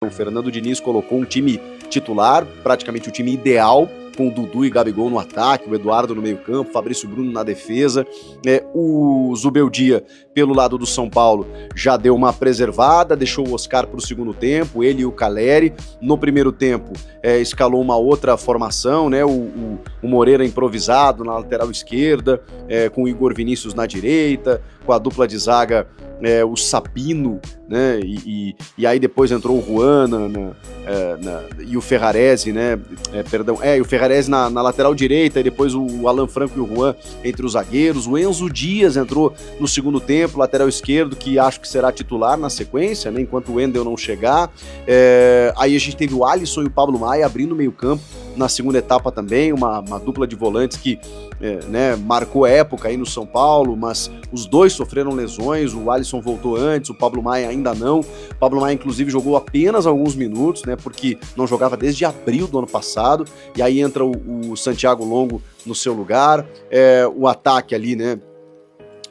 O Fernando Diniz colocou um time titular, praticamente o time ideal, com o Dudu e Gabigol no ataque, o Eduardo no meio campo, Fabrício Bruno na defesa. O Zubeldia, pelo lado do São Paulo, já deu uma preservada, deixou o Oscar para o segundo tempo, ele e o Caleri. No primeiro tempo, escalou uma outra formação, né? O Moreira improvisado na lateral esquerda, com o Igor Vinícius na direita, com a dupla de zaga, o Sapino, né? E aí depois entrou o Juan e o Ferrarese, né? E o Ferrarese na lateral direita, e depois o Alan Franco e o Juan entre os zagueiros. O Enzo Dias entrou no segundo tempo, lateral esquerdo, que acho que será titular na sequência, né? Enquanto o Wendel não chegar. Aí a gente teve o Alisson e o Pablo Maia abrindo o meio campo na segunda etapa também, uma dupla de volantes que marcou época aí no São Paulo, mas os dois sofreram lesões. O Alisson voltou antes, o Pablo Maia ainda não. O Pablo Maia, inclusive, jogou apenas alguns minutos, né, porque não jogava desde abril do ano passado, e aí entra o Santiago Longo no seu lugar. O ataque ali, né,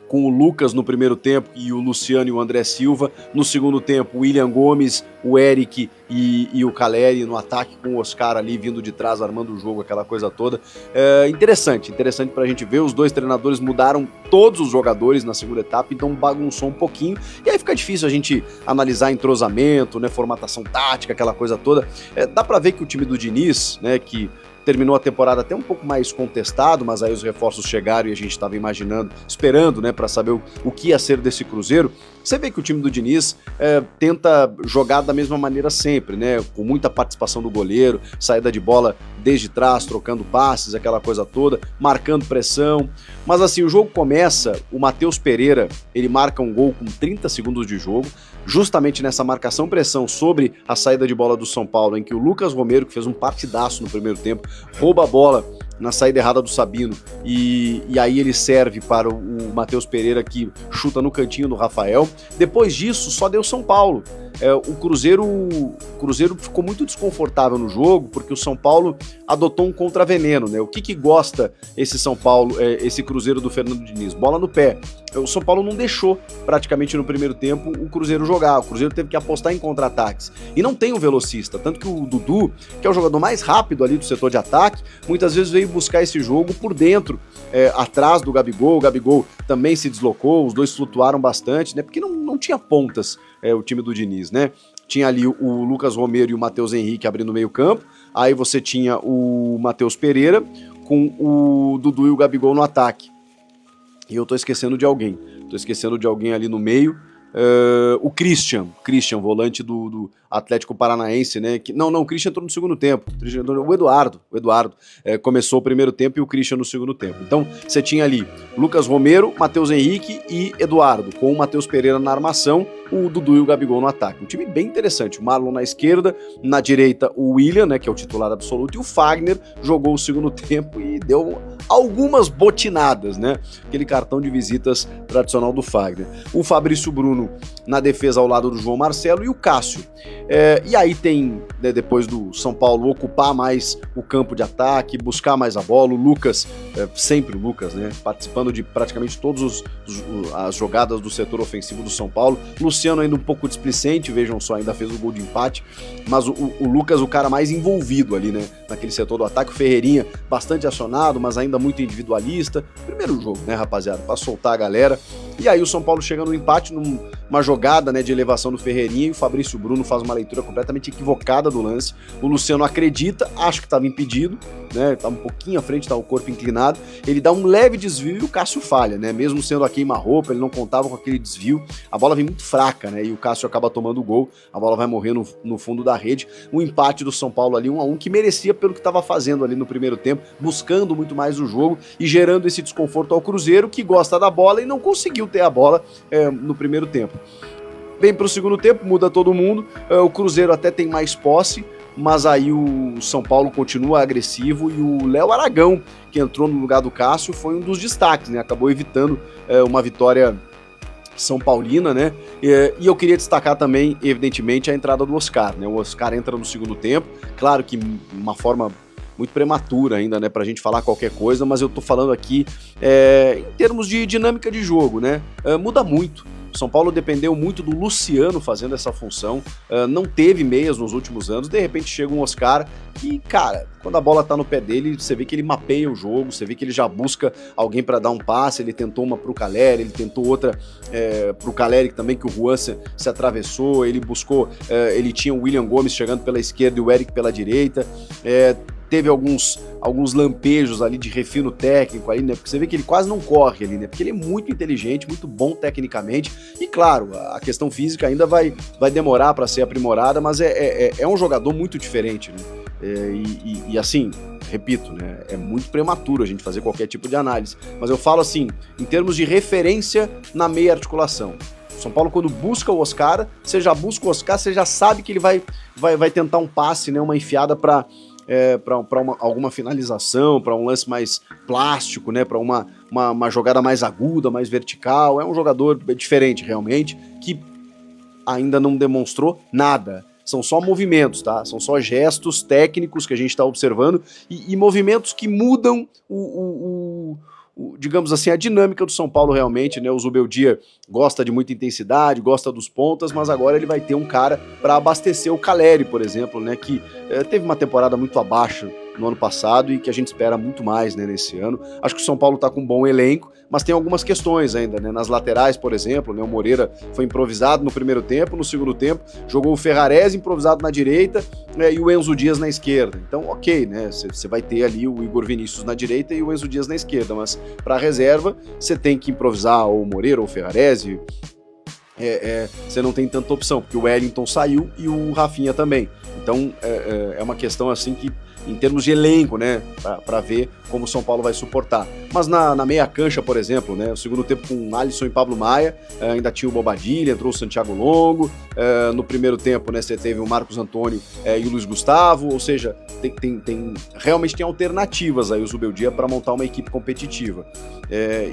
com o Lucas no primeiro tempo e o Luciano e o André Silva. No segundo tempo, o William Gomes, o Eric e o Caleri no ataque, com o Oscar ali vindo de trás, armando o jogo, aquela coisa toda. Interessante pra gente ver. Os dois treinadores mudaram todos os jogadores na segunda etapa, então bagunçou um pouquinho, e aí fica difícil a gente analisar entrosamento, né, formatação tática, aquela coisa toda. Dá pra ver que o time do Diniz, né, que terminou a temporada até um pouco mais contestado, mas aí os reforços chegaram e a gente estava esperando, né, para saber o que ia ser desse Cruzeiro. Você vê que o time do Diniz tenta jogar da mesma maneira sempre, né, com muita participação do goleiro, saída de bola desde trás, trocando passes, aquela coisa toda, marcando pressão. Mas assim, o jogo começa, o Matheus Pereira, ele marca um gol com 30 segundos de jogo, justamente nessa marcação-pressão sobre a saída de bola do São Paulo, em que o Lucas Romero, que fez um partidaço no primeiro tempo, rouba a bola na saída errada do Sabino, e aí ele serve para o Matheus Pereira, que chuta no cantinho do Rafael. Depois disso, só deu São Paulo. O Cruzeiro ficou muito desconfortável no jogo, porque o São Paulo adotou um contraveneno, né? O que gosta esse São Paulo, esse Cruzeiro do Fernando Diniz? Bola no pé. O São Paulo não deixou, praticamente no primeiro tempo, o Cruzeiro jogar. O Cruzeiro teve que apostar em contra-ataques. E não tem um velocista, tanto que o Dudu, que é o jogador mais rápido ali do setor de ataque, muitas vezes veio buscar esse jogo por dentro, atrás do Gabigol. O Gabigol também se deslocou, os dois flutuaram bastante, né? Porque não tinha pontas, o time do Diniz, né? Tinha ali o Lucas Romero e o Matheus Henrique abrindo o meio campo, aí você tinha o Matheus Pereira com o Dudu e o Gabigol no ataque. E eu tô esquecendo de alguém ali no meio. O Christian, volante do Atlético Paranaense, né? O Christian entrou no segundo tempo. O Eduardo começou o primeiro tempo e o Christian no segundo tempo. Então você tinha ali Lucas Romero, Matheus Henrique e Eduardo, com o Matheus Pereira na armação, o Dudu e o Gabigol no ataque. Um time bem interessante. O Marlon na esquerda, na direita o William, né, que é o titular absoluto, e o Fagner jogou o segundo tempo e deu algumas botinadas, né? Aquele cartão de visitas tradicional do Fagner. O Fabrício Bruno na defesa ao lado do João Marcelo e o Cássio. E aí tem, né, depois do São Paulo ocupar mais o campo de ataque, buscar mais a bola, o Lucas, sempre o Lucas, né, participando de praticamente todas as jogadas do setor ofensivo do São Paulo. Luciano ainda um pouco displicente, vejam só, ainda fez o gol de empate, mas o Lucas, o cara mais envolvido ali, né, naquele setor do ataque. O Ferreirinha bastante acionado, mas ainda muito individualista. Primeiro jogo, né, rapaziada, pra soltar a galera. E aí o São Paulo chega no empate, numa jogada, né, de elevação do Ferreirinha, e o Fabrício Bruno faz uma leitura completamente equivocada do lance. O Luciano acredita, acho que estava impedido, né, tá um pouquinho à frente, tá o corpo inclinado, ele dá um leve desvio e o Cássio falha, né, mesmo sendo a queima-roupa, ele não contava com aquele desvio, a bola vem muito fraca, né, e o Cássio acaba tomando o gol, a bola vai morrer no fundo da rede. O empate do São Paulo ali, 1-1, que merecia pelo que estava fazendo ali no primeiro tempo, buscando muito mais o jogo e gerando esse desconforto ao Cruzeiro, que gosta da bola e não conseguiu ter a bola no primeiro tempo. Vem para o segundo tempo, muda todo mundo, o Cruzeiro até tem mais posse, mas aí o São Paulo continua agressivo e o Léo Aragão, que entrou no lugar do Cássio, foi um dos destaques, né? Acabou evitando uma vitória são paulina, né? E eu queria destacar também, evidentemente, a entrada do Oscar, né? O Oscar entra no segundo tempo, claro que uma forma muito prematura ainda, né, pra gente falar qualquer coisa, mas eu tô falando aqui em termos de dinâmica de jogo, né, muda muito. O São Paulo dependeu muito do Luciano fazendo essa função, não teve meias nos últimos anos, de repente chega um Oscar que, cara, quando a bola tá no pé dele, você vê que ele mapeia o jogo, você vê que ele já busca alguém para dar um passe, ele tentou uma pro Caleri, ele tentou outra pro Caleri também, que o Juan se atravessou, ele buscou, ele tinha o William Gomes chegando pela esquerda e o Eric pela direita, teve alguns lampejos ali de refino técnico ali, né? Porque você vê que ele quase não corre ali, né? Porque ele é muito inteligente, muito bom tecnicamente. E claro, a questão física ainda vai demorar para ser aprimorada, mas é um jogador muito diferente, né? E assim, repito, né? É muito prematuro a gente fazer qualquer tipo de análise. Mas eu falo assim, em termos de referência na meia articulação. São Paulo, quando busca o Oscar, você já busca o Oscar, você já sabe que ele vai tentar um passe, né? Uma enfiada para alguma finalização, para um lance mais plástico, né, para uma jogada mais aguda, mais vertical. É um jogador diferente, realmente, que ainda não demonstrou nada. São só movimentos, tá? São só gestos técnicos que a gente está observando e movimentos que mudam digamos assim, a dinâmica do São Paulo realmente, né? O Zubeldia gosta de muita intensidade, gosta dos pontas, mas agora ele vai ter um cara para abastecer o Caleri, por exemplo, né? Que teve uma temporada muito abaixo no ano passado e que a gente espera muito mais, né, nesse ano. Acho que o São Paulo tá com um bom elenco, mas tem algumas questões ainda, né? Nas laterais, por exemplo, né? O Moreira foi improvisado no primeiro tempo, no segundo tempo jogou o Ferrarese improvisado na direita, e o Enzo Dias na esquerda. Então, ok, né? Você vai ter ali o Igor Vinícius na direita e o Enzo Dias na esquerda, mas para reserva você tem que improvisar ou o Moreira ou o Ferrarese. Você não tem tanta opção, porque o Wellington saiu e o Rafinha também. Então é uma questão assim que, em termos de elenco, né, para ver como o São Paulo vai suportar. Mas na meia cancha, por exemplo, né, o segundo tempo com Alisson e Pablo Maia, ainda tinha o Bobadilha, entrou o Santiago Longo, no primeiro tempo, né, você teve o Marcos Antônio e o Luiz Gustavo, ou seja, realmente tem alternativas aí o Zubeldia para montar uma equipe competitiva.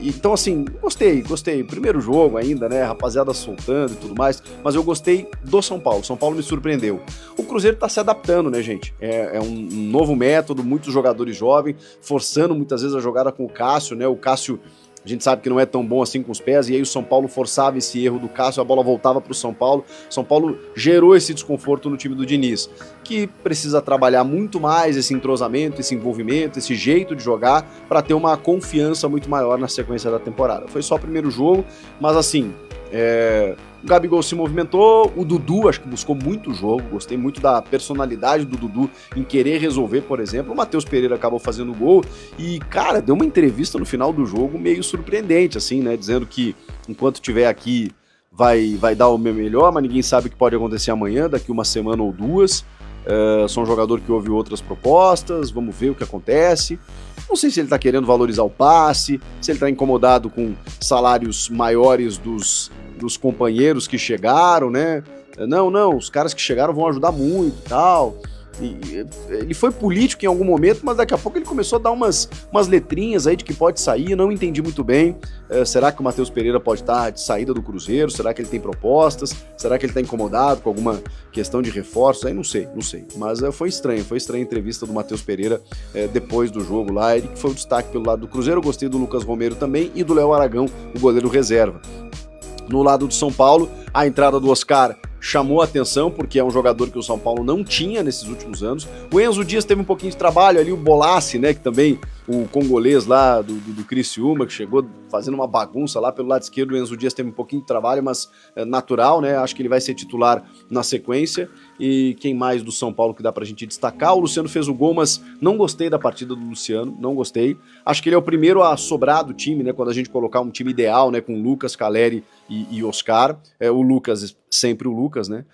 Então, assim, gostei. Primeiro jogo ainda, né, rapaziada soltando e tudo mais, mas eu gostei do São Paulo. São Paulo me surpreendeu. O Cruzeiro tá se adaptando, né, gente? É um novo método, muitos jogadores jovens, forçando muitas vezes a jogada com o Cássio, né? O Cássio, a gente sabe que não é tão bom assim com os pés, e aí o São Paulo forçava esse erro do Cássio, a bola voltava para o São Paulo. São Paulo gerou esse desconforto no time do Diniz, que precisa trabalhar muito mais esse entrosamento, esse envolvimento, esse jeito de jogar, para ter uma confiança muito maior na sequência da temporada. Foi só o primeiro jogo, mas assim, o Gabigol se movimentou, o Dudu acho que buscou muito o jogo, gostei muito da personalidade do Dudu em querer resolver, por exemplo. O Matheus Pereira acabou fazendo o gol e, cara, deu uma entrevista no final do jogo meio surpreendente, assim, né, dizendo que enquanto estiver aqui vai dar o meu melhor, mas ninguém sabe o que pode acontecer amanhã, daqui uma semana ou duas. Sou um jogador que ouve outras propostas, vamos ver o que acontece. Não sei se ele tá querendo valorizar o passe, se ele tá incomodado com salários maiores dos companheiros que chegaram, né? Não, os caras que chegaram vão ajudar muito e tal. Ele foi político em algum momento, mas daqui a pouco ele começou a dar umas letrinhas aí de que pode sair, eu não entendi muito bem. Será que o Matheus Pereira pode estar de saída do Cruzeiro? Será que ele tem propostas? Será que ele está incomodado com alguma questão de reforços? Aí não sei. Mas foi estranha a entrevista do Matheus Pereira depois do jogo lá, ele que foi o destaque pelo lado do Cruzeiro. Eu gostei do Lucas Romero também e do Léo Aragão, o goleiro reserva. No lado do São Paulo, a entrada do Oscar chamou a atenção, porque é um jogador que o São Paulo não tinha nesses últimos anos. O Enzo Dias teve um pouquinho de trabalho ali, o Bolassi, né, que também, o congolês lá do Criciúma, que chegou fazendo uma bagunça lá pelo lado esquerdo. O Enzo Dias teve um pouquinho de trabalho, mas natural, né, acho que ele vai ser titular na sequência. E quem mais do São Paulo que dá pra gente destacar? O Luciano fez o gol, mas não gostei da partida do Luciano, não gostei. Acho que ele é o primeiro a sobrar do time, né, quando a gente colocar um time ideal, né, com Lucas, Caleri e Oscar. O Lucas, sempre o Lucas, né?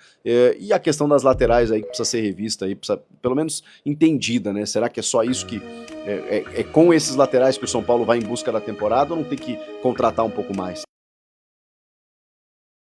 E a questão das laterais aí que precisa ser revista, aí, precisa, pelo menos entendida, né? Será que é só isso que... É com esses laterais que o São Paulo vai em busca da temporada ou não tem que contratar um pouco mais?